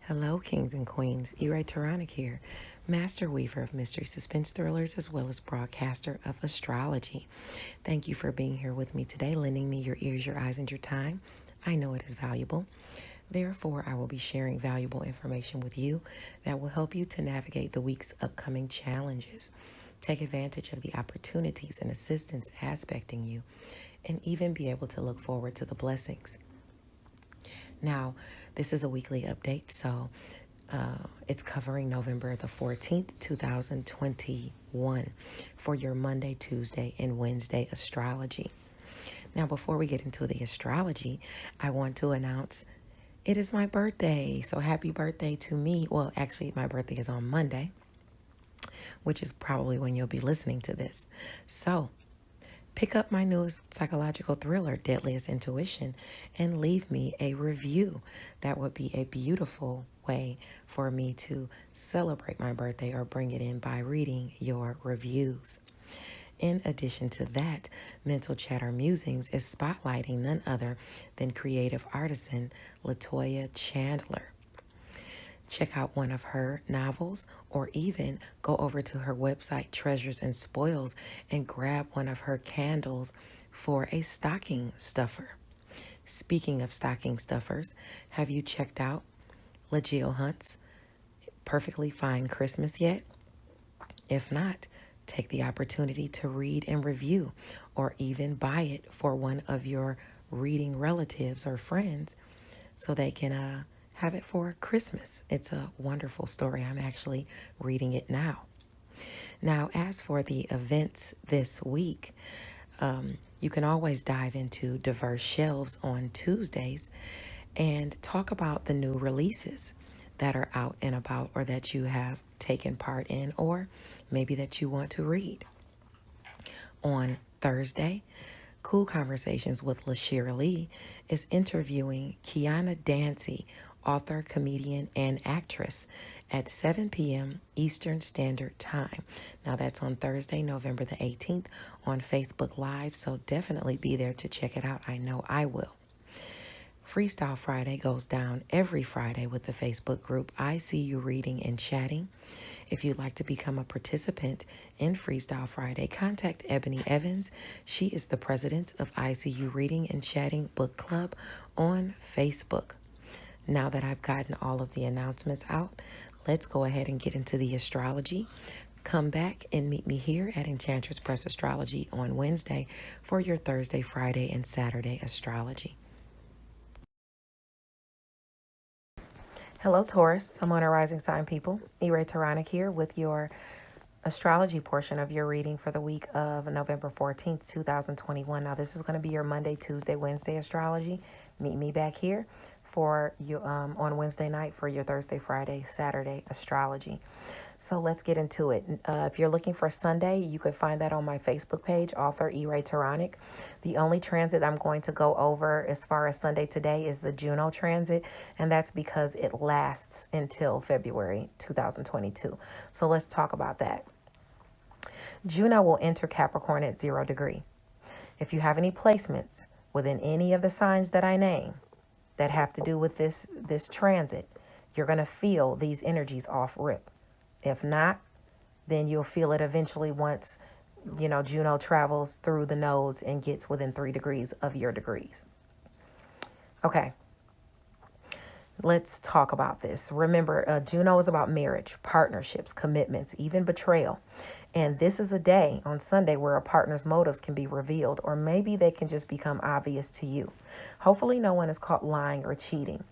Hello, kings and queens. Taronic here, master weaver of mystery suspense thrillers as well as broadcaster of astrology. Thank you for being here with me today, lending me your ears, your eyes, and your time. I know it is valuable. Therefore, I will be sharing valuable information with you that will help you to navigate the week's upcoming challenges. Take advantage of the opportunities and assistance aspecting you, and even be able to look forward to the blessings. Now, this is a weekly update, so it's covering November the 14th, 2021 for your Monday, Tuesday, and Wednesday astrology. Now, before we get into the astrology, I want to announce it is my birthday. So happy birthday to me. Well, actually, my birthday is on Monday, which is probably when you'll be listening to this. So pick up my newest psychological thriller, Deadliest Intuition, and leave me a review. That would be a beautiful way for me to celebrate my birthday or bring it in by reading your reviews. In addition to that, Mental Chatter Musings is spotlighting none other than creative artisan Latoya Chandler. Check out one of her novels or even go over to her website, Treasures and Spoils, and grab one of her candles for a stocking stuffer. Speaking of stocking stuffers, have you checked out LaGill Hunt's Perfectly Fine Christmas yet? If not, take the opportunity to read and review or even buy it for one of your reading relatives or friends so they can have it for Christmas. It's a wonderful story. I'm actually reading it now. Now, as for the events this week, you can always dive into diverse shelves on Tuesdays and talk about the new releases that are out and about or that you have taken part in or maybe that you want to read. On Thursday, Cool Conversations with LaShira Lee is interviewing Kiana Dancy, author, comedian, and actress at 7 p.m. Eastern Standard Time. Now that's on Thursday, November the 18th on Facebook Live, so definitely be there to check it out. I know I will. Freestyle Friday goes down every Friday with the Facebook group I See You Reading and Chatting. If you'd like to become a participant in Freestyle Friday, contact Ebony Evans. She is the president of I See You Reading and Chatting Book Club on Facebook. Now that I've gotten all of the announcements out, let's go ahead and get into the astrology. Come back and meet me here at Enchantress Press Astrology on Wednesday for your Thursday, Friday, and Saturday astrology. Hello, Taurus. I'm on a rising sign, people. Taronic here with your astrology portion of your reading for the week of November 14th, 2021. Now, this is going to be your Monday, Tuesday, Wednesday astrology. Meet me back here for you on Wednesday night for your Thursday, Friday, Saturday astrology. So let's get into it. If you're looking for Sunday, you could find that on my Facebook page, author Taronic. The only transit I'm going to go over as far as Sunday today is the Juno transit, and that's because it lasts until February 2022. So let's talk about that. Juno will enter Capricorn at 0 degree. If you have any placements within any of the signs that I name that have to do with this transit, you're going to feel these energies off rip. If not, then you'll feel it eventually once, Juno travels through the nodes and gets within 3 degrees of your degrees. Okay, let's talk about this. Remember, Juno is about marriage, partnerships, commitments, even betrayal. And this is a day on Sunday where a partner's motives can be revealed, or maybe they can just become obvious to you. Hopefully no one is caught lying or cheating.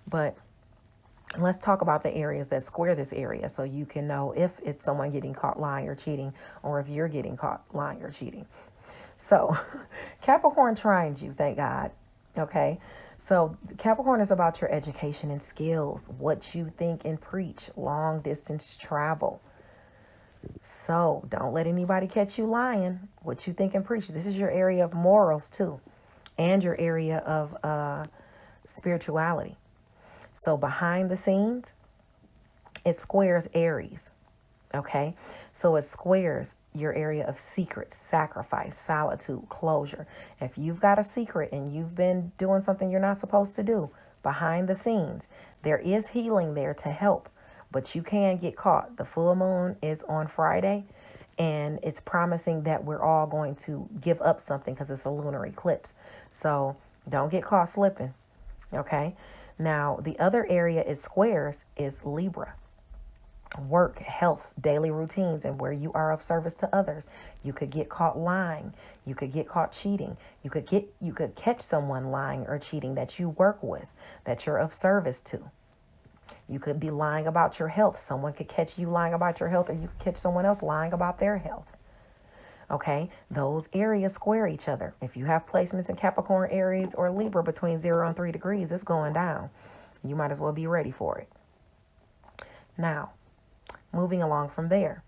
But let's talk about the areas that square this area so you can know if it's someone getting caught lying or cheating or if you're getting caught lying or cheating. So Capricorn trines you, thank God. Okay. So Capricorn is about your education and skills, what you think and preach, long distance travel. So don't let anybody catch you lying, what you think and preach. This is your area of morals too, and your area of spirituality. So behind the scenes, it squares Aries, okay? So it squares your area of secrets, sacrifice, solitude, closure. If you've got a secret and you've been doing something you're not supposed to do, behind the scenes. There is healing there to help, but you can get caught. The full moon is on Friday, and it's promising that we're all going to give up something because it's a lunar eclipse. So don't get caught slipping. Okay. Now, the other area is squares is Libra. Work, health, daily routines, and where you are of service to others. You could get caught lying. You could get caught cheating. You could catch someone lying or cheating that you work with, that you're of service to. You could be lying about your health. Someone could catch you lying about your health, or you could catch someone else lying about their health. Okay, those areas square each other. If you have placements in Capricorn, Aries, or Libra between 0 and 3 degrees, it's going down. You might as well be ready for it. Now, moving along from there,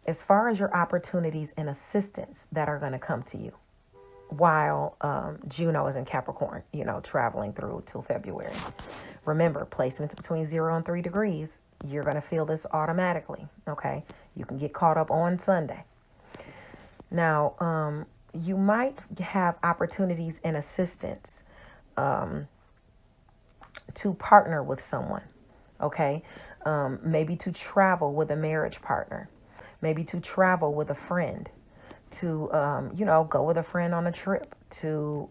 as far as your opportunities and assistance that are going to come to you while Juno is in Capricorn, traveling through till February. Remember, placements between 0 and 3 degrees, you're going to feel this automatically, okay? You can get caught up on Sunday. Now, you might have opportunities and assistance to partner with someone, okay? Maybe to travel with a marriage partner, maybe to travel with a friend, to, go with a friend on a trip, to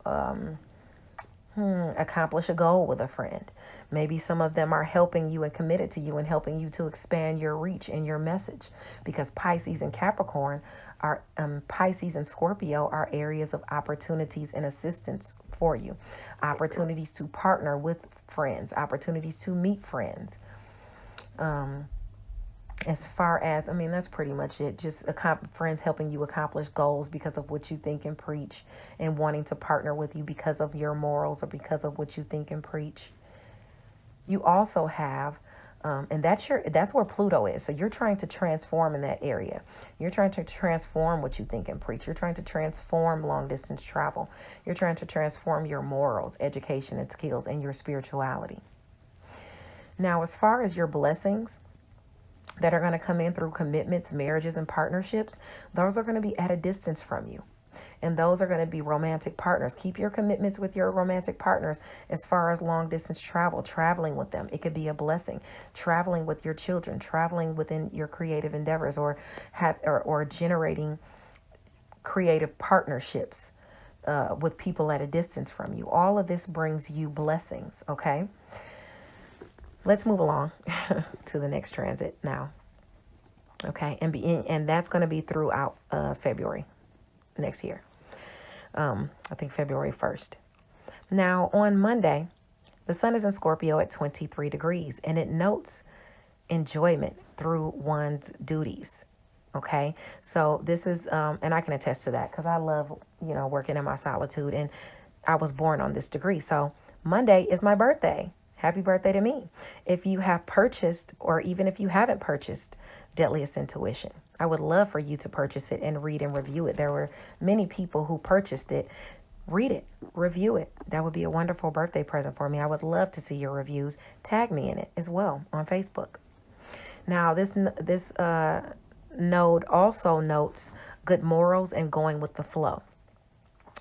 accomplish a goal with a friend. Maybe some of them are helping you and committed to you and helping you to expand your reach and your message, because Pisces and Capricorn are, Pisces and Scorpio are areas of opportunities and assistance for you. Opportunities to partner with friends, opportunities to meet friends. As far as, that's pretty much it. Just friends helping you accomplish goals because of what you think and preach, and wanting to partner with you because of your morals or because of what you think and preach. You also have, and that's where Pluto is. So you're trying to transform in that area. You're trying to transform what you think and preach. You're trying to transform long distance travel. You're trying to transform your morals, education, and skills, and your spirituality. Now, as far as your blessings that are going to come in through commitments, marriages, and partnerships, those are going to be at a distance from you. And those are going to be romantic partners. Keep your commitments with your romantic partners as far as long distance travel, traveling with them. It could be a blessing. Traveling with your children, traveling within your creative endeavors, or generating creative partnerships with people at a distance from you. All of this brings you blessings, okay? Let's move along to the next transit now. Okay, and that's going to be throughout February next year. I think February 1st. Now, on Monday, the sun is in Scorpio at 23 degrees, and it notes enjoyment through one's duties. Okay, so this is, and I can attest to that because I love, working in my solitude, and I was born on this degree. So Monday is my birthday. Happy birthday to me. If you have purchased, or even if you haven't purchased Deadliest Intuition, I would love for you to purchase it and read and review it. There were many people who purchased it. Read it, review it. That would be a wonderful birthday present for me. I would love to see your reviews. Tag me in it as well on Facebook. Now, this node also notes good morals and going with the flow.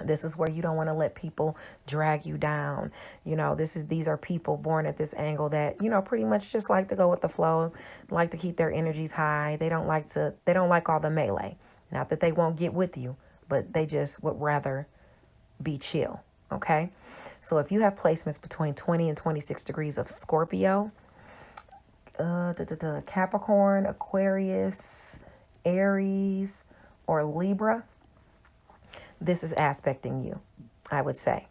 This is where you don't want to let people drag you down. These are people born at this angle that, pretty much just like to go with the flow, like to keep their energies high. They don't like all the melee. Not that they won't get with you, but they just would rather be chill. Okay. So if you have placements between 20 and 26 degrees of Scorpio, Capricorn, Aquarius, Aries, or Libra, this is aspecting you, I would say,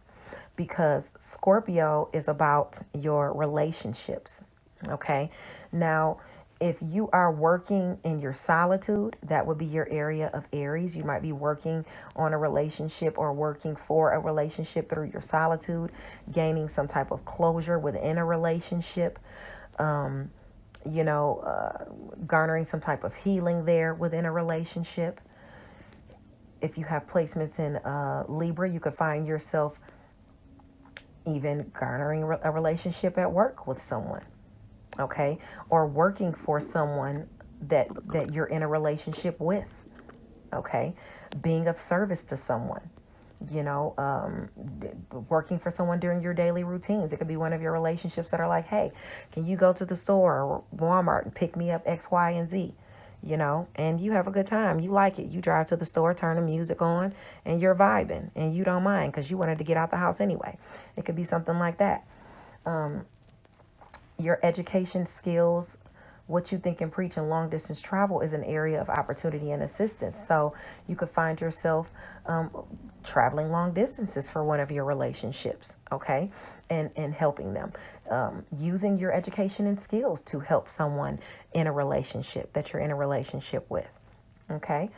because Scorpio is about your relationships. Okay. Now, if you are working in your solitude, that would be your area of Aries. You might be working on a relationship or working for a relationship through your solitude, gaining some type of closure within a relationship, garnering some type of healing there within a relationship. If you have placements in Libra, you could find yourself even garnering a relationship at work with someone, okay? Or working for someone that you're in a relationship with, okay? Being of service to someone. working for someone during your daily routines. It could be one of your relationships that are like, hey, can you go to the store or Walmart and pick me up X, Y, and Z? And you have a good time. You like it. You drive to the store, turn the music on, and you're vibing, and you don't mind because you wanted to get out the house anyway. It could be something like that. Your education skills, what you think and preach in long distance travel is an area of opportunity and assistance. So you could find yourself traveling long distances for one of your relationships, okay? And helping them. Using your education and skills to help someone in a relationship that you're in a relationship with, okay?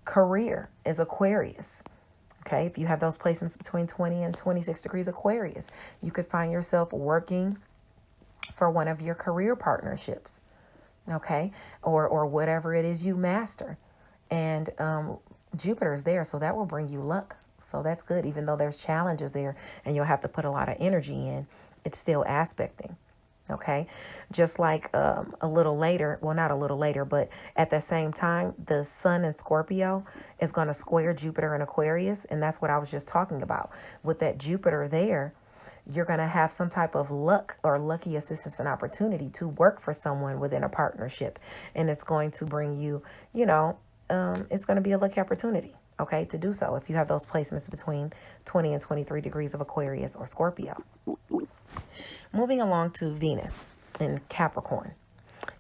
Career is Aquarius. Okay, if you have those placements between 20 and 26 degrees Aquarius, you could find yourself working for one of your career partnerships, okay, or whatever it is you master. And Jupiter's there, so that will bring you luck. So that's good, even though there's challenges there and you'll have to put a lot of energy in, it's still aspecting. Okay, just like a little later, well, not a little later, but at the same time, the sun in Scorpio is going to square Jupiter in Aquarius. And that's what I was just talking about. With that Jupiter there, you're going to have some type of luck or lucky assistance and opportunity to work for someone within a partnership. And it's going to bring you, it's going to be a lucky opportunity, okay, to do so if you have those placements between 20 and 23 degrees of Aquarius or Scorpio. Moving along to Venus in Capricorn.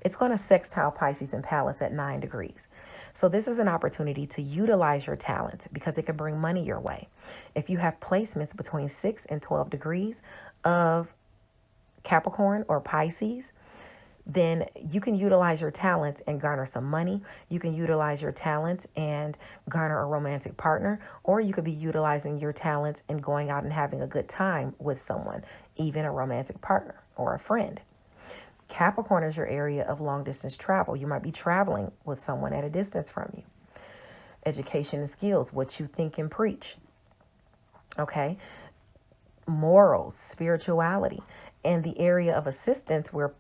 It's going to sextile Pisces and Pallas at 9 degrees. So this is an opportunity to utilize your talents because it can bring money your way. If you have placements between 6 and 12 degrees of Capricorn or Pisces, then you can utilize your talents and garner some money. You can utilize your talents and garner a romantic partner, or you could be utilizing your talents and going out and having a good time with someone, even a romantic partner or a friend. Capricorn is your area of long distance travel. You might be traveling with someone at a distance from you. Education and skills, what you think and preach. Okay. Morals, spirituality, and the area of assistance where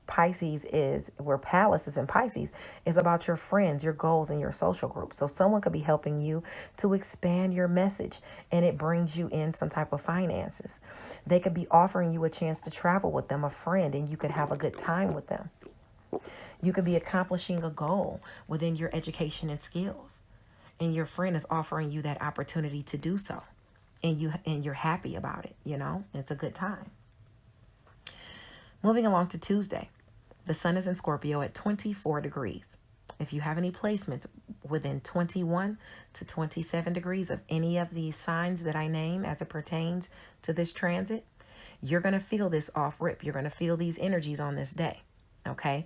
Pallas is in Pisces is about your friends, your goals, and your social group. So someone could be helping you to expand your message and it brings you in some type of finances. They could be offering you a chance to travel with them, a friend, and you could have a good time with them. You could be accomplishing a goal within your education and skills, and your friend is offering you that opportunity to do so. And you're happy about it, It's a good time. Moving along to Tuesday. The sun is in Scorpio at 24 degrees. If you have any placements within 21 to 27 degrees of any of these signs that I name as it pertains to this transit, you're going to feel this off rip. You're going to feel these energies on this day. Okay.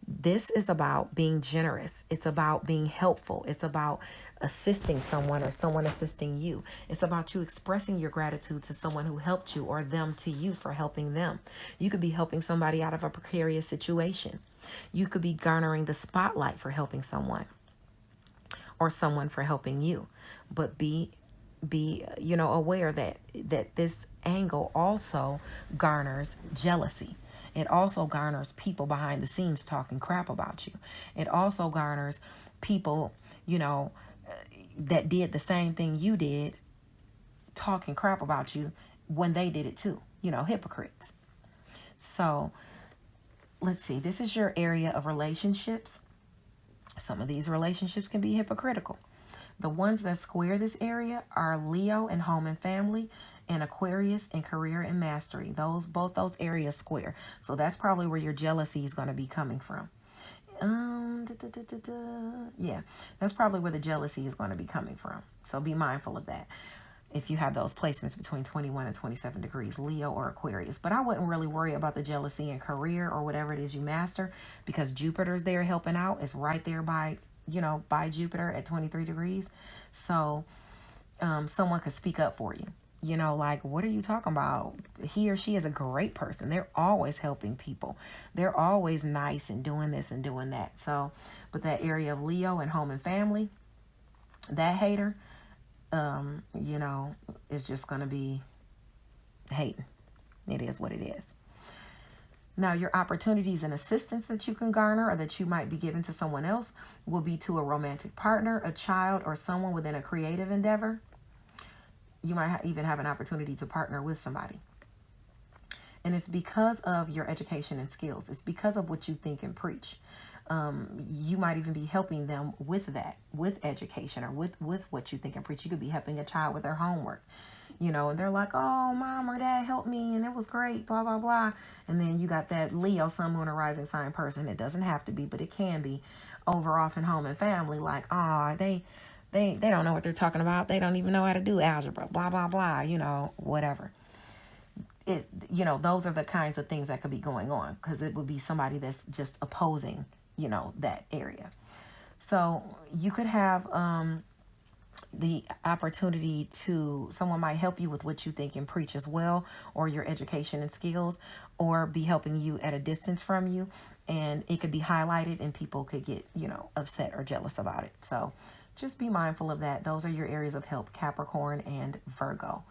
This is about being generous. It's about being helpful. It's about assisting someone or someone assisting you. It's about you expressing your gratitude to someone who helped you or them to you for helping them. You could be helping somebody out of a precarious situation. You could be garnering the spotlight for helping someone or someone for helping you. But be aware that this angle also garners jealousy. It also garners people behind the scenes talking crap about you. It also garners people, that did the same thing you did, talking crap about you when they did it too. Hypocrites. So let's see. This is your area of relationships. Some of these relationships can be hypocritical. The ones that square this area are Leo in home and family, and Aquarius in career and mastery. Both those areas square. So that's probably where your jealousy is going to be coming from. Yeah, that's probably where the jealousy is going to be coming from. So be mindful of that if you have those placements between 21 and 27 degrees, Leo or Aquarius. But I wouldn't really worry about the jealousy in career or whatever it is you master, because Jupiter's there helping out. It's right there by Jupiter at 23 degrees. So someone could speak up for you. Like, what are you talking about? He or she is a great person. They're always helping people. They're always nice and doing this and doing that. So, but that area of Leo and home and family, that hater, is just going to be hating. It is what it is. Now, your opportunities and assistance that you can garner or that you might be giving to someone else will be to a romantic partner, a child, or someone within a creative endeavor. You might even have an opportunity to partner with somebody. And it's because of your education and skills. It's because of what you think and preach. You might even be helping them with that, with education or with what you think and preach. You could be helping a child with their homework, and they're like, oh, mom or dad helped me and it was great, blah, blah, blah. And then you got that Leo, sun, moon, or rising sign person. It doesn't have to be, but it can be over off in home and family. Like, oh, they don't know what they're talking about. They don't even know how to do algebra, blah, blah, blah, whatever. Those are the kinds of things that could be going on, because it would be somebody that's just opposing, that area. So you could have the opportunity to, someone might help you with what you think and preach as well, or your education and skills, or be helping you at a distance from you. And it could be highlighted and people could get, upset or jealous about it. So just be mindful of that. Those are your areas of help, Capricorn and Virgo,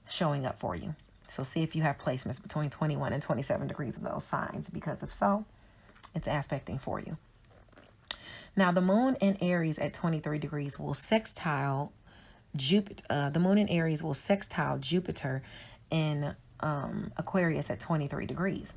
showing up for you. So see if you have placements between 21 and 27 degrees of those signs, because if so, it's aspecting for you. Now, the moon in Aries at 23 degrees will sextile Jupiter. The moon in Aries will sextile Jupiter in Aquarius at 23 degrees.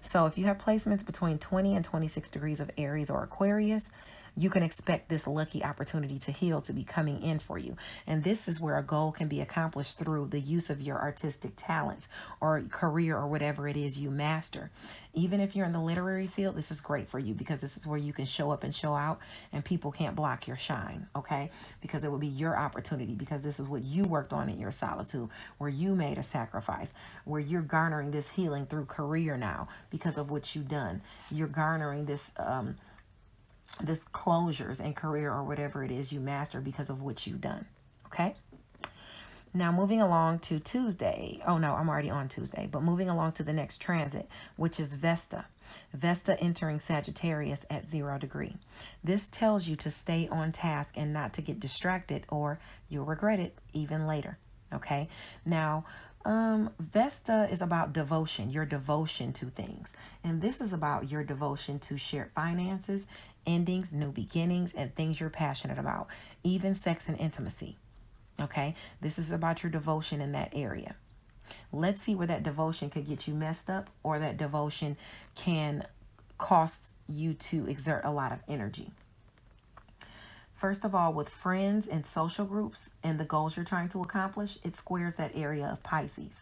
So if you have placements between 20 and 26 degrees of Aries or Aquarius, you can expect this lucky opportunity to heal to be coming in for you. And this is where a goal can be accomplished through the use of your artistic talents or career or whatever it is you master. Even if you're in the literary field, this is great for you, because this is where you can show up and show out and people can't block your shine, okay? Because it will be your opportunity, because this is what you worked on in your solitude, where you made a sacrifice, where you're garnering this healing through career now because of what you've done. You're garnering this closures and career or whatever it is you master because of what you've done. Okay. Now moving along to Tuesday. Oh no, I'm already on Tuesday, but moving along to the next transit, which is Vesta. Vesta entering Sagittarius at 0 degree. This tells you to stay on task and not to get distracted, or you'll regret it even later. Okay. Now, Vesta is about devotion, your devotion to things. And this is about your devotion to shared finances, endings, new beginnings, and things you're passionate about, even sex and intimacy. Okay, this is about your devotion in that area. Let's see where that devotion could get you messed up, or that devotion can cost you to exert a lot of energy. First of all, with friends and social groups and the goals you're trying to accomplish, it squares that area of Pisces.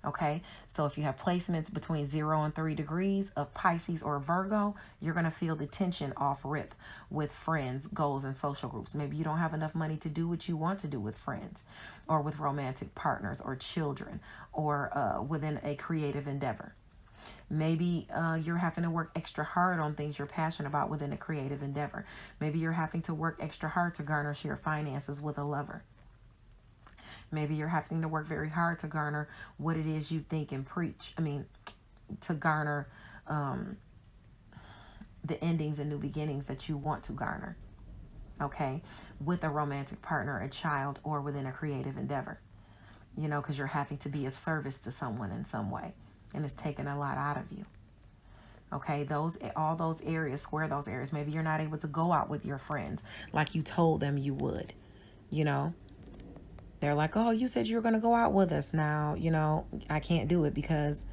Okay, so if you have placements between 0 and 3 degrees of Pisces or Virgo, you're going to feel the tension off rip with friends, goals, and social groups. Maybe you don't have enough money to do what you want to do with friends, or with romantic partners, or children, or within a creative endeavor. Maybe you're having to work extra hard on things you're passionate about within a creative endeavor. Maybe you're having to work extra hard to garner shared finances with a lover. Maybe you're having to work very hard to garner what it is you think and preach. To garner the endings and new beginnings that you want to garner. Okay, with a romantic partner, a child, or within a creative endeavor. Because you're having to be of service to someone in some way, and it's taking a lot out of you. Okay, all those areas, square those areas. Maybe you're not able to go out with your friends like you told them you would. They're like, oh, you said you were going to go out with us. Now, I can't do it because,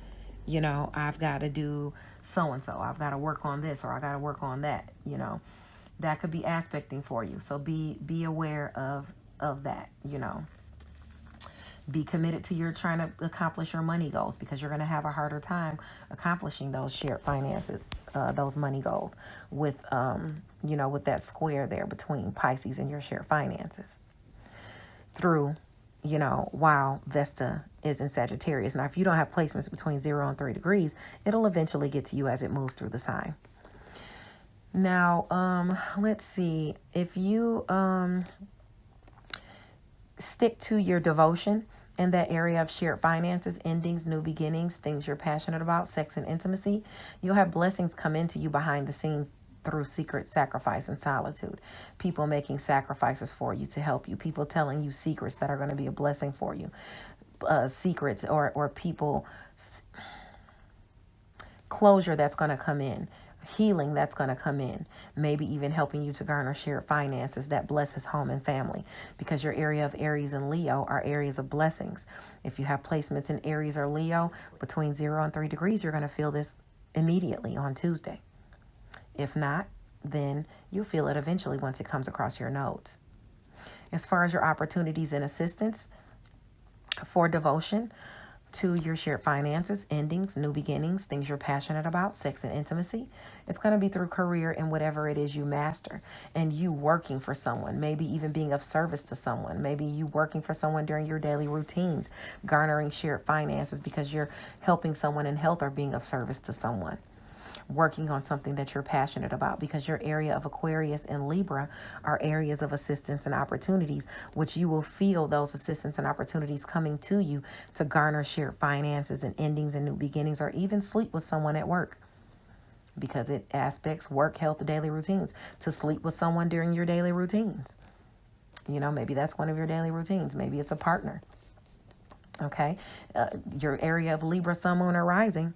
I've got to do so-and-so. I've got to work on this, or I got to work on that. That could be aspecting for you. So be aware of that, Be committed to your trying to accomplish your money goals, because you're going to have a harder time accomplishing those shared finances, those money goals with that square there between Pisces and your shared finances. Through, while Vesta is in Sagittarius. Now, if you don't have placements between 0 and 3 degrees, it'll eventually get to you as it moves through the sign. Now, let's see. If you stick to your devotion in that area of shared finances, endings, new beginnings, things you're passionate about, sex and intimacy, you'll have blessings come into you behind the scenes through secret sacrifice and solitude. People making sacrifices for you to help you. People telling you secrets that are going to be a blessing for you. Secrets or people closure that's going to come in, healing that's going to come in, maybe even helping you to garner shared finances that blesses home and family, because your area of Aries and Leo are areas of blessings. If you have placements in Aries or Leo between 0 and 3 degrees, you're going to feel this immediately on Tuesday. If not, then you'll feel it eventually once it comes across your nodes. As far as your opportunities and assistance for devotion to your shared finances, endings, new beginnings, things you're passionate about, sex and intimacy, it's going to be through career and whatever it is you master, and you working for someone, maybe even being of service to someone, maybe you working for someone during your daily routines, garnering shared finances because you're helping someone in health or being of service to someone. Working on something that you're passionate about, because your area of Aquarius and Libra are areas of assistance and opportunities, which you will feel those assistance and opportunities coming to you to garner shared finances and endings and new beginnings, or even sleep with someone at work, because it aspects work, health, daily routines. To sleep with someone during your daily routines. Maybe that's one of your daily routines. Maybe it's a partner. Okay. Your area of Libra, Sun, Moon, or Rising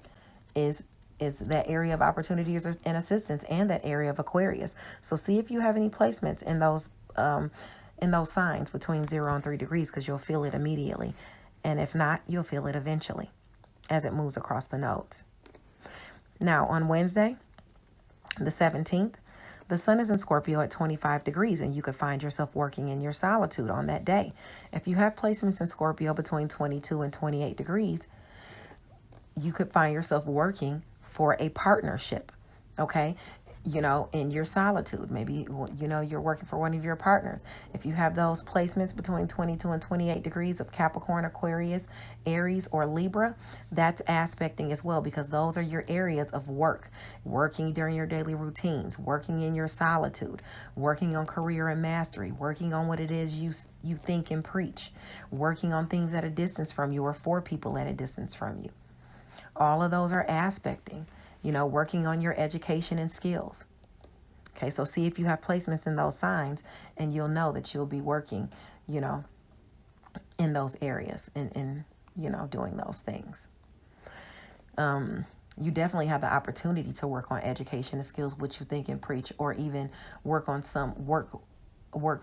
is that area of opportunities and assistance, and that area of Aquarius. So see if you have any placements in those signs between 0 and 3 degrees, because you'll feel it immediately. And if not, you'll feel it eventually as it moves across the nodes. Now, on Wednesday, the 17th, the sun is in Scorpio at 25 degrees, and you could find yourself working in your solitude on that day. If you have placements in Scorpio between 22 and 28 degrees, you could find yourself working for a partnership, okay? In your solitude. Maybe, you're working for one of your partners. If you have those placements between 22 and 28 degrees of Capricorn, Aquarius, Aries, or Libra, that's aspecting as well, because those are your areas of work. Working during your daily routines, working in your solitude, working on career and mastery, working on what it is you think and preach, working on things at a distance from you or for people at a distance from you. All of those are aspecting, working on your education and skills. Okay, so see if you have placements in those signs, and you'll know that you'll be working, in those areas and doing those things. You definitely have the opportunity to work on education and skills, which you think and preach, or even work on some work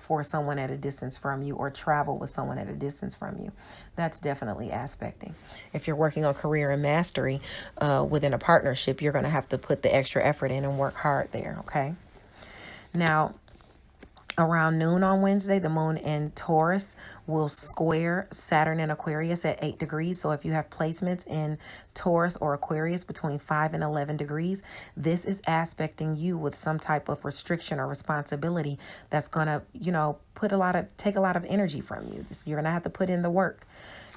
for someone at a distance from you, or travel with someone at a distance from you. That's definitely aspecting. If you're working on career and mastery within a partnership, you're going to have to put the extra effort in and work hard there, okay? Now, around noon on Wednesday, the moon in Taurus will square Saturn in Aquarius at 8 degrees. So if you have placements in Taurus or Aquarius between 5 and 11 degrees, this is aspecting you with some type of restriction or responsibility that's going to, take a lot of energy from you. So you're going to have to put in the work.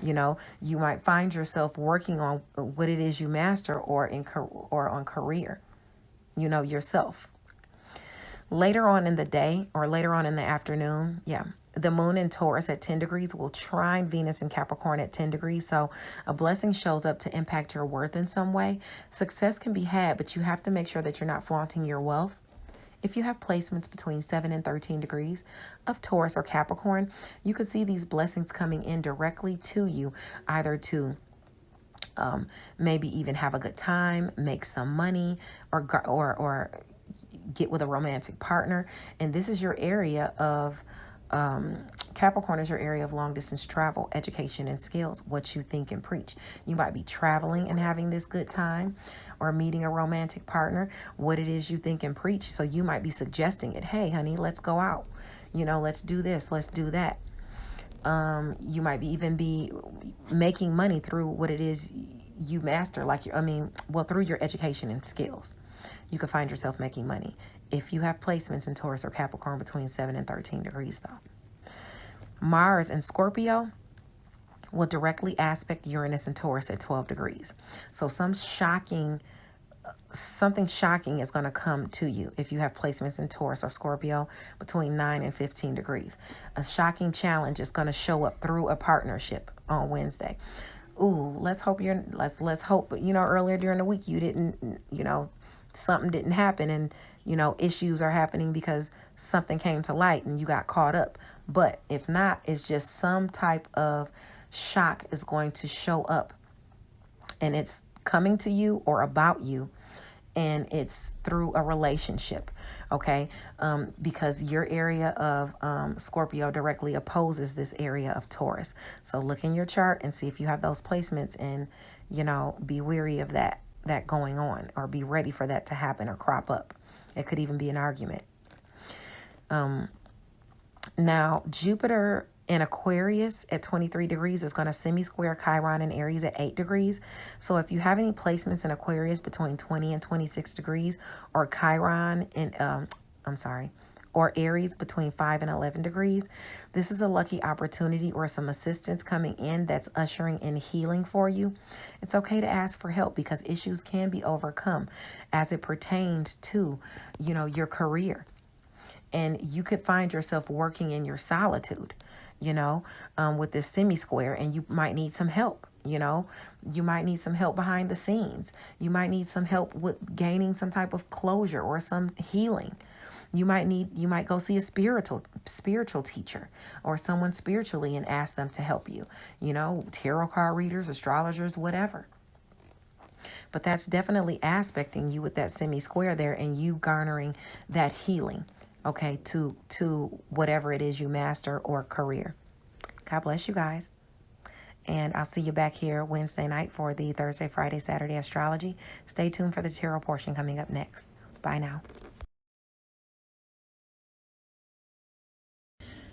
You might find yourself working on what it is you master, or on career, yourself. Later on in the day, or later on in the afternoon, the moon in Taurus at 10 degrees will trine Venus in Capricorn at 10 degrees. So a blessing shows up to impact your worth in some way. Success can be had, but you have to make sure that you're not flaunting your wealth. If you have placements between 7 and 13 degrees of Taurus or Capricorn, you could see these blessings coming in directly to you, either to maybe even have a good time, make some money, or get with a romantic partner. And this is your area of Capricorn is your area of long distance travel, education, and skills, what you think and preach. You might be traveling and having this good time, or meeting a romantic partner, what it is you think and preach. So you might be suggesting it. Hey, honey, let's go out. Let's do this. Let's do that. You might even be making money through what it is you master, through your education and skills. You can find yourself making money if you have placements in Taurus or Capricorn between 7 and 13 degrees, though. Mars in Scorpio will directly aspect Uranus and Taurus at 12 degrees. So something shocking is going to come to you if you have placements in Taurus or Scorpio between 9 and 15 degrees. A shocking challenge is going to show up through a partnership on Wednesday. Ooh, let's hope, earlier during the week you didn't, something didn't happen, and issues are happening because something came to light and you got caught up. But if not, it's just some type of shock is going to show up, and it's coming to you or about you, and it's through a relationship, okay? Because your area of Scorpio directly opposes this area of Taurus. So look in your chart and see if you have those placements, and, you know, be weary of that going on, or be ready for that to happen or crop up. It could even be an argument. Now, Jupiter in Aquarius at 23 degrees is going to semi-square Chiron in Aries at 8 degrees. So if you have any placements in Aquarius between 20 and 26 degrees, or Chiron in, or Aries between 5 and 11 degrees, this is a lucky opportunity or some assistance coming in that's ushering in healing for you. It's okay to ask for help, because issues can be overcome as it pertains to, you know, your career. And you could find yourself working in your solitude, you know, with this semi-square, and you might need some help, you know. You might need some help behind the scenes. You might need some help with gaining some type of closure or some healing. You might go see a spiritual teacher or someone spiritually and ask them to help you, you know, tarot card readers, astrologers, whatever. But that's definitely aspecting you with that semi-square there, and you garnering that healing, okay, to whatever it is you master or career. God bless you guys. And I'll see you back here Wednesday night for the Thursday, Friday, Saturday astrology. Stay tuned for the tarot portion coming up next. Bye now.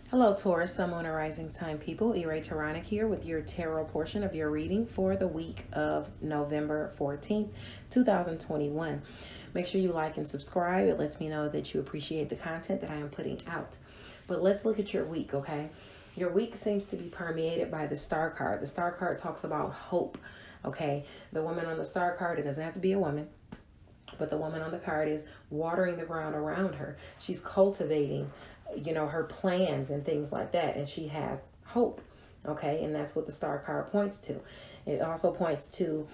Hello, Taurus, Sun, Moon, and Rising Sign people. E-Ray Taronic here with your tarot portion of your reading for the week of November 14th, 2021. Make sure you like and subscribe. It lets me know that you appreciate the content that I am putting out. But let's look at your week, okay? Your week seems to be permeated by the Star card. The Star card talks about hope, okay? The woman on the Star card, it doesn't have to be a woman, but the woman on the card is watering the ground around her. She's cultivating, you know, her plans and things like that, and she has hope, okay? And that's what the Star card points to. It also points to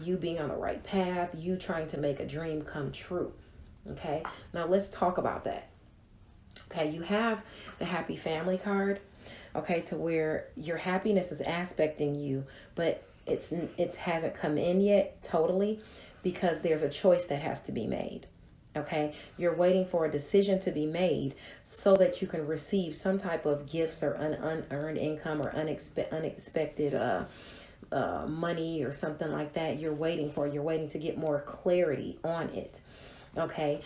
you being on the right path, you trying to make a dream come true, okay? Now let's talk about that. Okay, you have the happy family card, okay, to where your happiness is aspecting you, but it hasn't come in yet totally, because there's a choice that has to be made. Okay, you're waiting for a decision to be made so that you can receive some type of gifts or unearned income or unexpected money or something like that. You're waiting to get more clarity on it. Okay,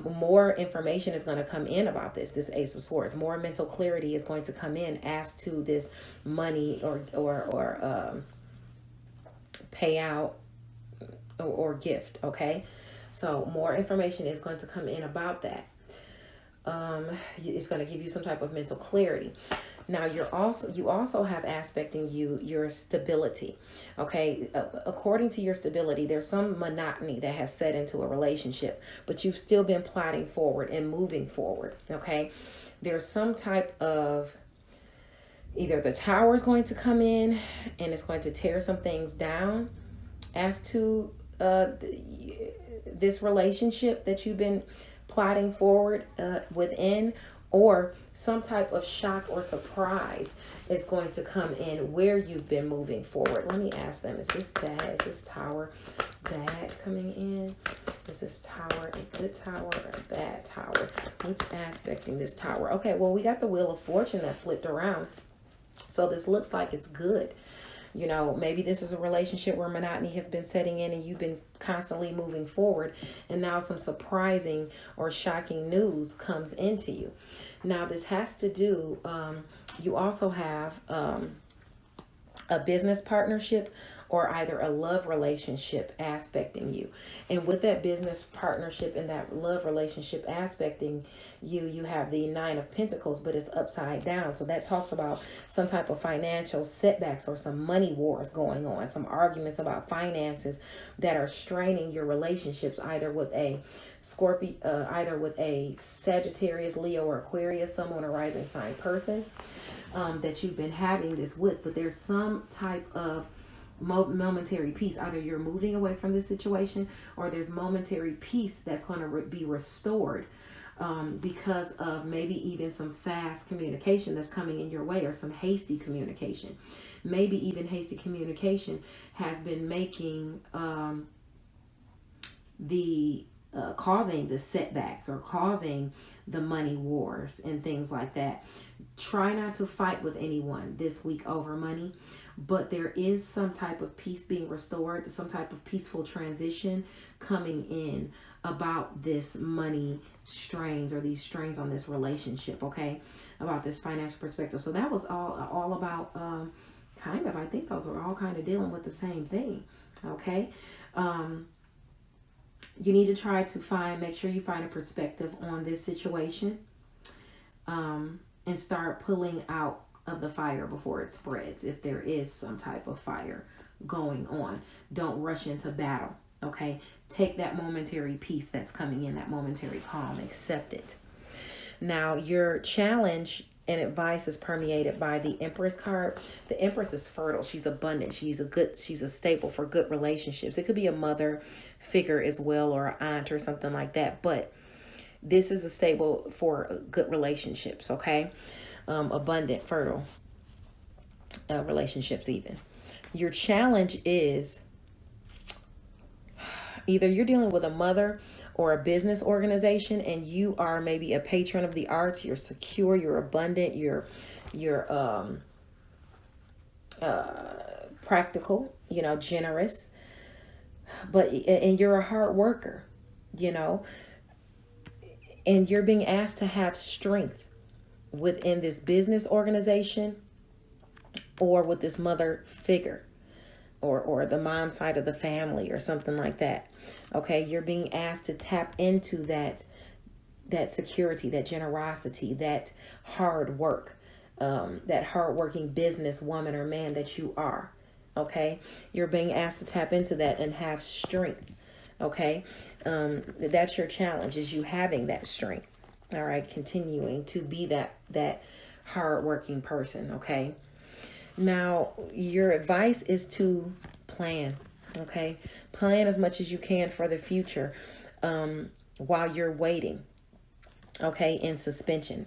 more information is going to come in about this Ace of Swords. More mental clarity is going to come in as to this money or payout or gift. Okay, so more information is going to come in about that. It's going to give you some type of mental clarity. Now you also have aspecting your stability. Okay, according to your stability, there's some monotony that has set into a relationship, but you've still been plotting forward and moving forward. Okay, there's some type of, either the Tower is going to come in and it's going to tear some things down as to this relationship that you've been plotting forward within, or some type of shock or surprise is going to come in where you've been moving forward. Let me ask them, is this bad? Is this Tower bad coming in? Is this Tower a good Tower or a bad Tower? What's aspecting this Tower? Okay, well, we got the Wheel of Fortune that flipped around. So this looks like it's good. You know, maybe this is a relationship where monotony has been setting in and you've been constantly moving forward, and now some surprising or shocking news comes into you. Now this has to do, you also have a business partnership or either a love relationship aspecting you. And with that business partnership and that love relationship aspecting you, you have the Nine of Pentacles, but it's upside down. So that talks about some type of financial setbacks or some money wars going on, some arguments about finances that are straining your relationships, either with a Scorpio, either with a Sagittarius, Leo, or Aquarius, Sun, Moon, or Rising sign person that you've been having this with. But there's some type of momentary peace. Either you're moving away from this situation, or there's momentary peace that's going to be restored because of maybe even some fast communication that's coming in your way, or some hasty communication. Maybe even hasty communication has been making causing the setbacks, or causing the money wars and things like that. Try not to fight with anyone this week over money, but there is some type of peace being restored, some type of peaceful transition coming in about this money strains, or these strains on this relationship, okay, about this financial perspective. So that was all about kind of, I think those are all kind of dealing with the same thing, okay. You need to try to make sure you find a perspective on this situation, and start pulling out of the fire before it spreads. If there is some type of fire going on, don't rush into battle, okay? Take that momentary peace that's coming in, that momentary calm, accept it. Now, your challenge and advice is permeated by the Empress card. The Empress is fertile. She's abundant. She's a staple for good relationships. It could be a mother figure as well, or an aunt or something like that. But this is a staple for good relationships, okay? Abundant, fertile relationships even. Your challenge is either you're dealing with a mother or a business organization, and you are maybe a patron of the arts. You're secure, you're abundant, you're practical, generous, and you're a hard worker, and you're being asked to have strength within this business organization, or with this mother figure, or the mom side of the family, or something like that. Okay, you're being asked to tap into that security, that generosity, that hard work, that hardworking business woman or man that you are. Okay, you're being asked to tap into that and have strength. Okay, that's your challenge, is you having that strength. All right, continuing to be that hardworking person. Okay, now your advice is to plan. Okay, plan as much as you can for the future, while you're waiting. Okay, in suspension.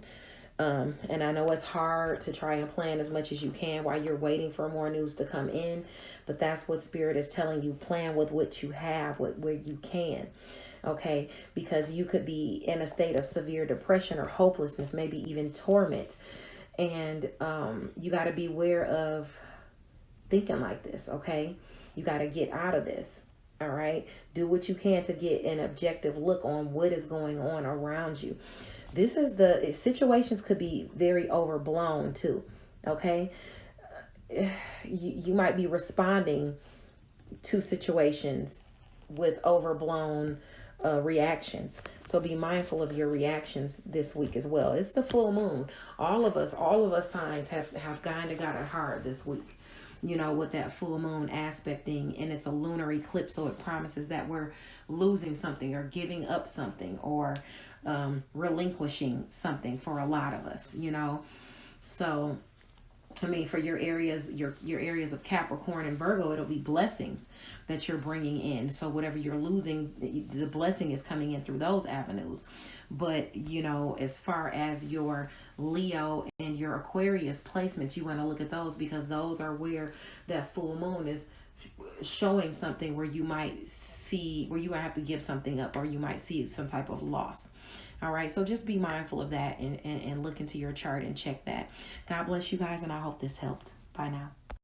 And I know it's hard to try and plan as much as you can while you're waiting for more news to come in, but that's what Spirit is telling you. Plan with what you have, where you can. Okay, because you could be in a state of severe depression or hopelessness, maybe even torment. And you got to be aware of thinking like this, okay? You got to get out of this, all right? Do what you can to get an objective look on what is going on around you. This is situations could be very overblown too, okay? You might be responding to situations with overblown reactions. So be mindful of your reactions this week as well. It's the full moon. All of us signs have kind of got it hard this week, with that full moon aspecting, and it's a lunar eclipse. So it promises that we're losing something, or giving up something, or relinquishing something for a lot of us, So for your areas, your areas of Capricorn and Virgo, it'll be blessings that you're bringing in. So whatever you're losing, the blessing is coming in through those avenues. But, as far as your Leo and your Aquarius placements, you want to look at those, because those are where that full moon is showing something where you might have to give something up, or you might see some type of loss. All right, so just be mindful of that, and look into your chart and check that. God bless you guys, and I hope this helped. Bye now.